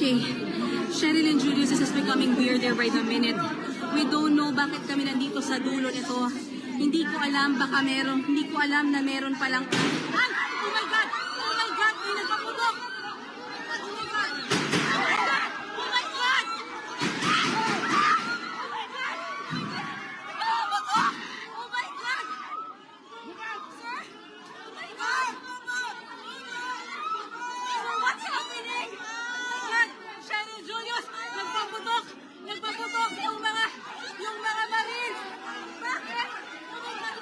Okay, Cheryl and Julius, this is becoming weirder by the minute. We don't know bakit kami nandito sa dulo nito. Hindi ko alam, baka meron, hindi ko alam na meron palang... Ay! Oh my God! Oh my God! May nagpaputok! Oh my God! Oh my God! Oh my God! Oh my God! Nagpaputok! Oh my God! Sir? Oh my God! Sir, what's happening? Oh my God! Cheryl, Julius! Nagpaputok! Nagpaputok yung mga Marines! Bakit? Oh my God!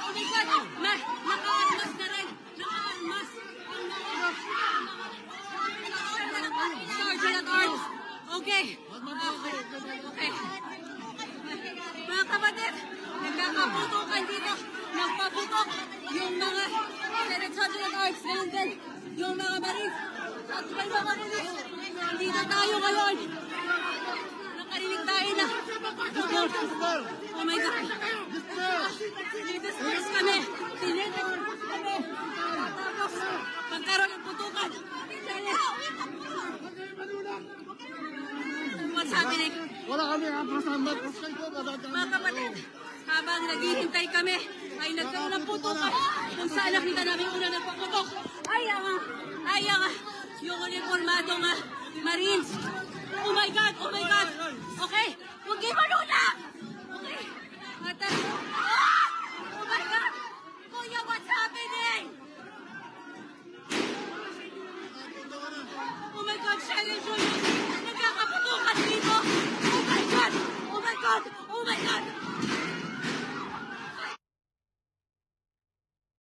Oh my God! Naka-almas na rin! Naka-almas! Sergeant at Arms! Okay! Okay! Mga kapatid, nagkakaputukan dito. Nagpaputok yung mga Sergeant at Arms. Ganun din yung mga Marines. At may mga Marines. Nandito tayo ngayon. Nakarinig tayo na. Oh my God. Dinidisperse kami. Dinidisperse kami. Tapos, pagkaroon ng putukan. What's happening? Wala kami kapasambat. Mga kapatid, habang naghihintay kami, ay nagkaroon ng putukan kung saan nakita namin una nagpaputok. Ay, yung uniformadong Marines. Oh my God! Oh my God! Okay, huwag kayo maluna! Okay. At, oh my God! Kuya, what's happening? Oh my God, Cheryl Julius! Nagkakaputukan dito! Oh my God! Oh my God! Oh my God!